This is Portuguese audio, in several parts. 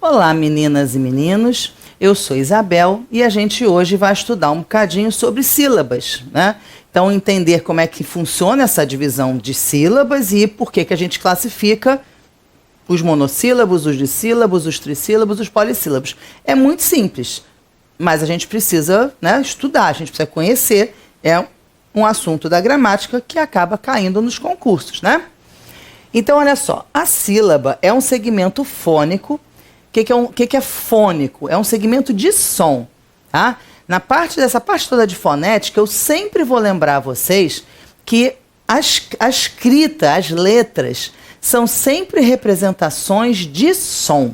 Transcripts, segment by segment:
Olá, meninas e meninos. Eu sou Isabel e a gente hoje vai estudar um bocadinho sobre sílabas, né? Então, entender como é que funciona essa divisão de sílabas e por que a gente classifica os monossílabos, os dissílabos, os trissílabos, os polissílabos. É muito simples, mas a gente precisa, né, estudar, a gente precisa conhecer. É um assunto da gramática que acaba caindo nos concursos, né? Então, olha só, a sílaba é um segmento fônico. O que é fônico? É um segmento de som, tá? Dessa parte toda de fonética, eu sempre vou lembrar vocês que a escrita, as letras, são sempre representações de som,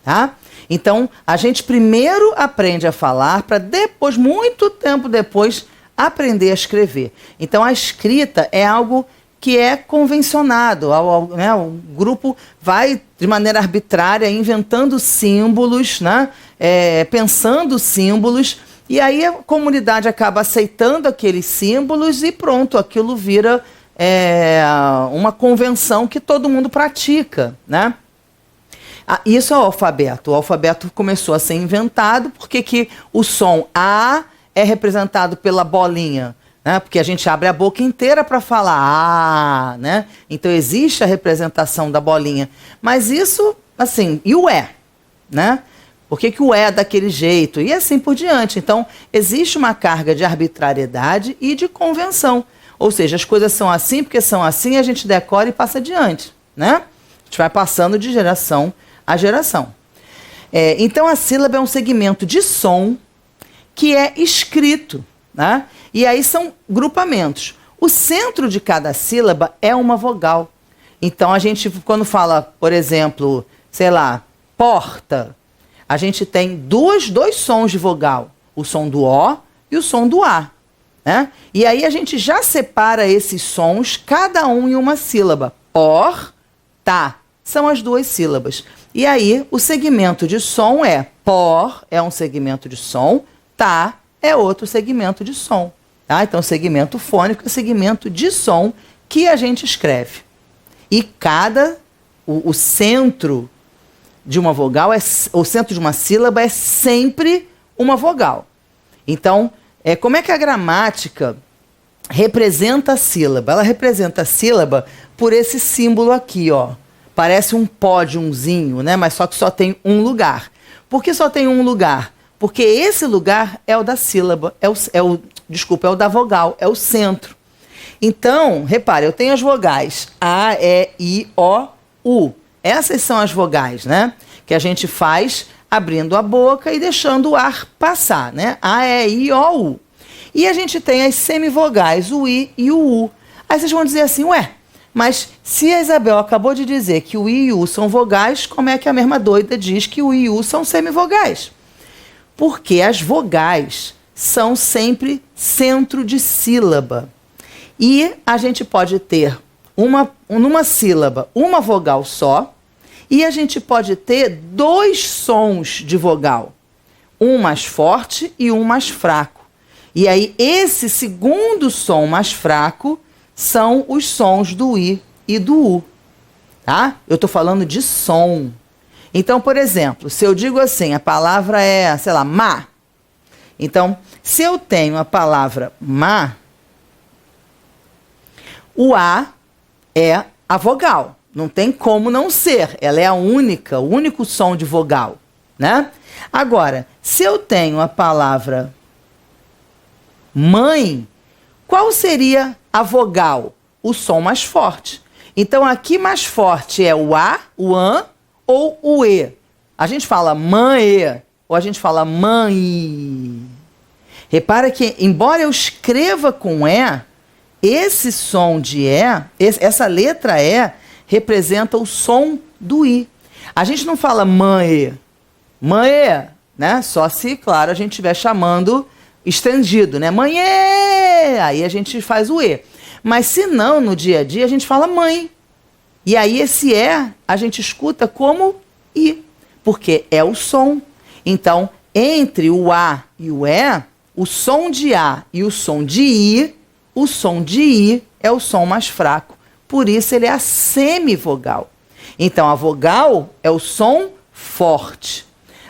tá? Então, a gente primeiro aprende a falar para depois, muito tempo depois, aprender a escrever. Então, a escrita é algo que é convencionado, né? O grupo vai, de maneira arbitrária, inventando símbolos, né? Pensando símbolos, e aí a comunidade acaba aceitando aqueles símbolos e pronto, aquilo vira uma convenção que todo mundo pratica, né? Isso é o alfabeto. O alfabeto começou a ser inventado porque que o som A é representado pela bolinha, né? Porque a gente abre a boca inteira para falar né? Então existe a representação da bolinha. Mas isso, assim, e o E, né? Por que o E é daquele jeito? E assim por diante. Então, existe uma carga de arbitrariedade e de convenção. Ou seja, as coisas são assim porque são assim, a gente decora e passa adiante, né? A gente vai passando de geração a geração. Então, a sílaba é um segmento de som que é escrito, né? E aí são grupamentos. O centro de cada sílaba é uma vogal. Então, a gente, quando fala, por exemplo, sei lá, porta, a gente tem dois sons de vogal. O som do O e o som do A, né? E aí a gente já separa esses sons, cada um em uma sílaba. Por-ta são as duas sílabas. E aí o segmento de som por é um segmento de som, ta é outro segmento de som. Tá? Então, segmento fônico é segmento de som que a gente escreve. E o centro de uma vogal, o centro de uma sílaba é sempre uma vogal. Então, como é que a gramática representa a sílaba? Ela representa a sílaba por esse símbolo aqui, ó. Parece um pódiumzinho, né? Mas só que só tem um lugar. Por que só tem um lugar? Porque esse lugar é o da sílaba, é o da vogal, é o centro. Então, repare, eu tenho as vogais A, E, I, O, U. Essas são as vogais, né? Que a gente faz abrindo a boca e deixando o ar passar, né? A, E, I, O, U. E a gente tem as semivogais, o I e o U. Aí vocês vão dizer assim, ué, mas se a Isabel acabou de dizer que o I e o U são vogais, como é que a mesma doida diz que o I e o U são semivogais? Porque as vogais são sempre centro de sílaba. E a gente pode ter numa sílaba uma vogal só, e a gente pode ter dois sons de vogal, um mais forte e um mais fraco. E aí esse segundo som mais fraco são os sons do I e do U. Tá? Eu estou falando de som. Então, por exemplo, se eu digo assim, a palavra é, sei lá, má. Então, se eu tenho a palavra má, o A é a vogal. Não tem como não ser. Ela é o único som de vogal, né? Agora, se eu tenho a palavra mãe, qual seria a vogal? O som mais forte. Então, aqui mais forte é o A, o an, ou o E. A gente fala mãe, ou a gente fala mãe. Repara que, embora eu escreva com E, esse som de E, essa letra E, representa o som do I. A gente não fala mãe, né? Só se, claro, a gente estiver chamando estendido, né? Mãe, aí a gente faz o E. Mas se não, no dia a dia, a gente fala mãe. E aí esse E a gente escuta como I, porque é o som. Então, entre o A e o E, o som de A e o som de I, o som de I é o som mais fraco. Por isso ele é a semivogal. Então, a vogal é o som forte.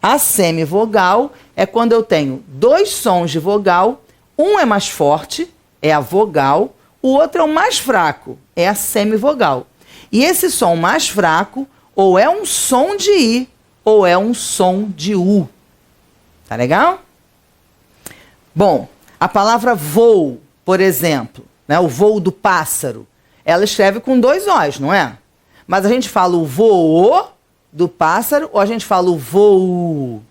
A semivogal é quando eu tenho dois sons de vogal, um é mais forte, é a vogal, o outro é o mais fraco, é a semivogal. E esse som mais fraco, ou é um som de I, ou é um som de U. Tá legal? Bom, a palavra voo, por exemplo, né, o voo do pássaro, ela escreve com dois Os, não é? Mas a gente fala o voo do pássaro ou a gente fala o voo?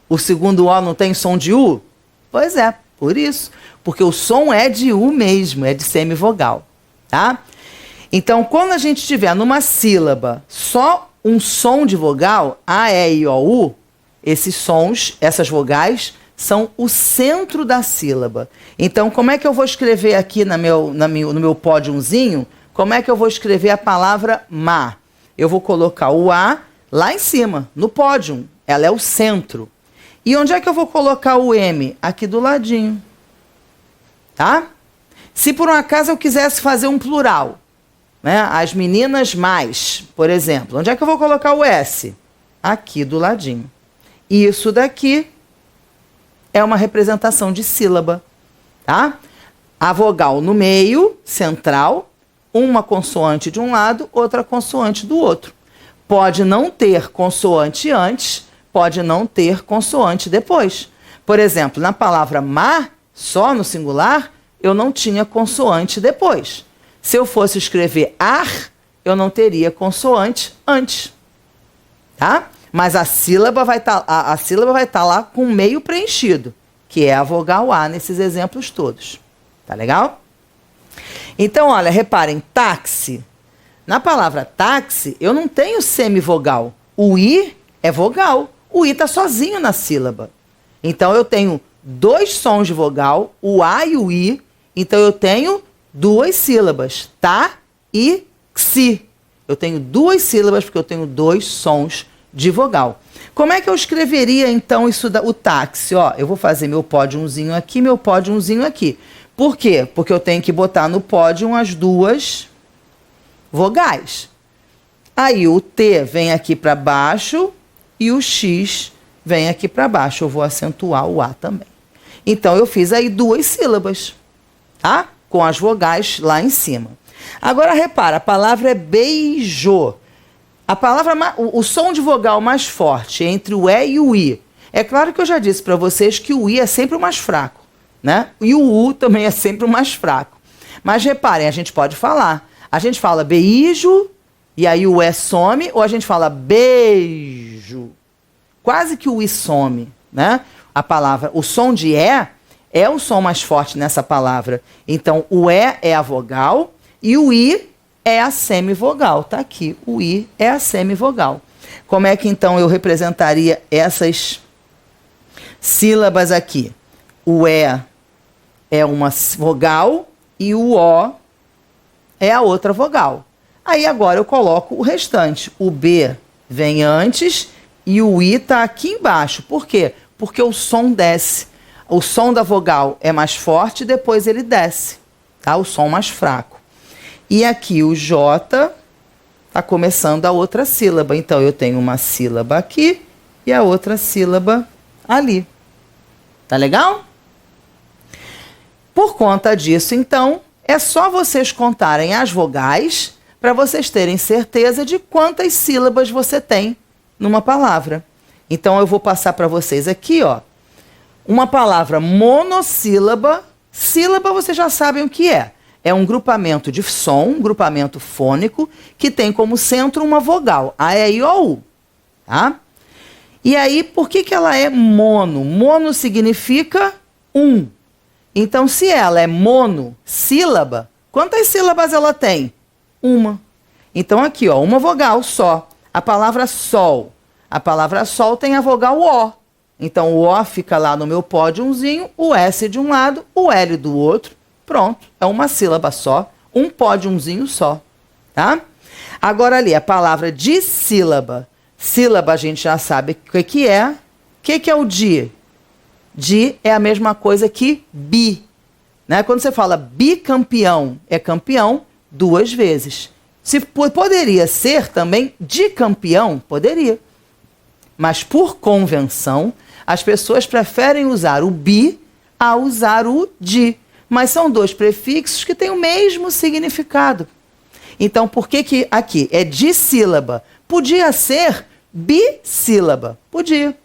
O segundo O não tem som de U? Pois é, por isso. Porque o som é de U mesmo, é de semivogal, tá? Então, quando a gente tiver numa sílaba só um som de vogal, A, E, I, O, U, esses sons, essas vogais, são o centro da sílaba. Então, como é que eu vou escrever aqui no meu pódiumzinho? Como é que eu vou escrever a palavra má? Eu vou colocar o A lá em cima, no pódium. Ela é o centro. E onde é que eu vou colocar o M? Aqui do ladinho. Tá? Se por um acaso eu quisesse fazer um plural, né? As meninas mais, por exemplo. Onde é que eu vou colocar o S? Aqui do ladinho. Isso daqui é uma representação de sílaba, tá? A vogal no meio, central, uma consoante de um lado, outra consoante do outro. Pode não ter consoante antes, pode não ter consoante depois. Por exemplo, na palavra má, só no singular, eu não tinha consoante depois. Se eu fosse escrever ar, eu não teria consoante antes, tá? Mas a sílaba vai estar lá com o meio preenchido, que é a vogal A nesses exemplos todos. Tá legal? Então, olha, reparem, táxi. Na palavra táxi, eu não tenho semivogal. O I é vogal. O I está sozinho na sílaba. Então, eu tenho dois sons de vogal, o A e o I. Então, eu tenho duas sílabas, tá e xi. Eu tenho duas sílabas porque eu tenho dois sons de vogal. Como é que eu escreveria, então, o táxi? Ó, eu vou fazer meu pódiumzinho aqui, meu pódiumzinho aqui. Por quê? Porque eu tenho que botar no pódium as duas vogais. Aí o T vem aqui para baixo e o X vem aqui para baixo. Eu vou acentuar o A também. Então, eu fiz aí duas sílabas, tá? Com as vogais lá em cima. Agora, repara, a palavra é beijo. A palavra, o som de vogal mais forte entre o E e o I. É claro que eu já disse para vocês que o I é sempre o mais fraco, né? E o U também é sempre o mais fraco. Mas reparem, a gente pode falar. A gente fala beijo, e aí o E some, ou a gente fala beijo. Quase que o I some, né? A palavra, o som de E é o som mais forte nessa palavra. Então, o E é a vogal e o I é a semivogal. Tá aqui, o I é a semivogal. Como é que, então, eu representaria essas sílabas aqui? O E é uma vogal e o O é a outra vogal. Aí, agora, eu coloco o restante. O B vem antes e o I está aqui embaixo. Por quê? Porque o som desce. O som da vogal é mais forte e depois ele desce, tá? O som mais fraco. E aqui o J está começando a outra sílaba. Então, eu tenho uma sílaba aqui e a outra sílaba ali. Tá legal? Por conta disso, então, é só vocês contarem as vogais para vocês terem certeza de quantas sílabas você tem numa palavra. Então, eu vou passar para vocês aqui, ó, uma palavra monossílaba. Sílaba, vocês já sabem o que é. É um grupamento de som, um grupamento fônico, que tem como centro uma vogal, A, E, I, O, U. Tá? E aí, por que ela é mono? Mono significa um. Então, se ela é monossílaba, quantas sílabas ela tem? Uma. Então, aqui, ó, uma vogal só. A palavra sol. A palavra sol tem a vogal O. Então, o O fica lá no meu pódiumzinho, o S de um lado, o L do outro. Pronto, é uma sílaba só, um pódiumzinho só, tá? Agora ali, a palavra dissílaba. Sílaba a gente já sabe o que é. O que é o di? Di é a mesma coisa que bi, né? Quando você fala bicampeão, é campeão duas vezes. Poderia ser também de campeão? Poderia. mas por convenção, as pessoas preferem usar o bi a usar o di. Mas são dois prefixos que têm o mesmo significado. Então, por que aqui é dissílaba? Podia ser bissílaba. Podia.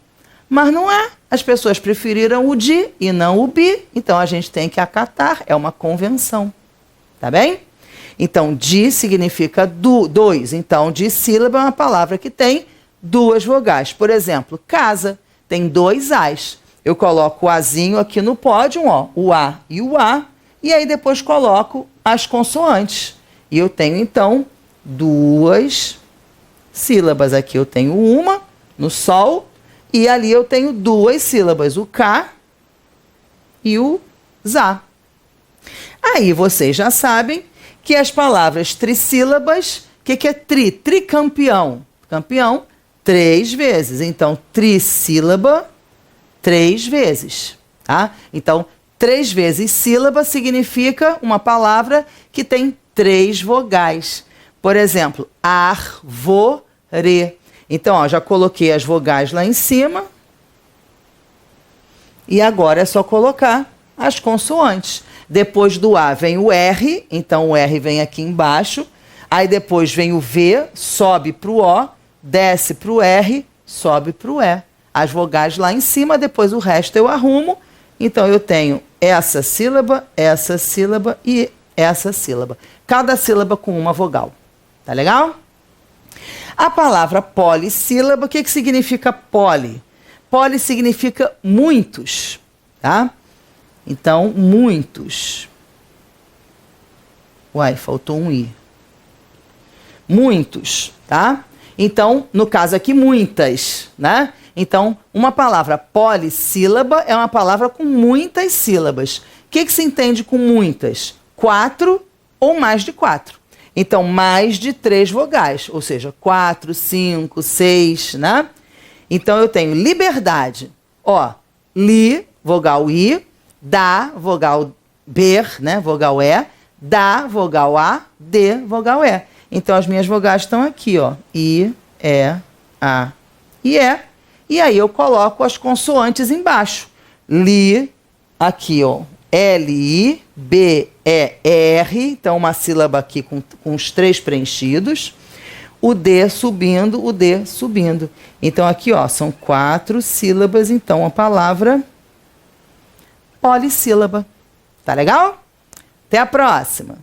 Mas não é. As pessoas preferiram o di e não o bi. Então, a gente tem que acatar. É uma convenção. Tá bem? Então, di significa dois. Então, dissílaba é uma palavra que tem duas vogais. Por exemplo, casa tem dois As. Eu coloco o Azinho aqui no pódio, ó, o A e o A. E aí depois coloco as consoantes. E eu tenho, então, duas sílabas. Aqui eu tenho uma no sol e ali eu tenho duas sílabas, o K e o ZA. Aí vocês já sabem que as palavras trissílabas, o que é tri? Tricampeão. Campeão, 3 vezes. Então, trissílaba, 3 vezes. Tá? Então, 3 vezes sílaba significa uma palavra que tem 3 vogais. Por exemplo, arvore. Então, ó, já coloquei as vogais lá em cima. E agora é só colocar as consoantes. Depois do A vem o R, então o R vem aqui embaixo. Aí depois vem o V, sobe para o O, desce para o R, sobe para o E. As vogais lá em cima, depois o resto eu arrumo. Então eu tenho essa sílaba e essa sílaba. Cada sílaba com uma vogal. Tá legal? A palavra polissílaba, o que significa poli? Poli significa muitos, tá? Então, muitos. Uai, faltou um I. Muitos, tá? Então, no caso aqui, muitas, né? Então, uma palavra polissílaba é uma palavra com muitas sílabas. O que se entende com muitas? 4 ou mais de 4. Então, mais de 3 vogais, ou seja, 4, 5, 6, né? Então, eu tenho liberdade. Ó, li, vogal I, dá, vogal B, né? Vogal E, dá, vogal A, D, vogal E. Então, as minhas vogais estão aqui, ó. I, E, A e E. E aí eu coloco as consoantes embaixo. Li, aqui, ó. L, I, B, E, R. Então, uma sílaba aqui com os 3 preenchidos. O D subindo, o D subindo. Então, aqui, ó, são 4 sílabas. Então, a palavra polissílaba. Tá legal? Até a próxima!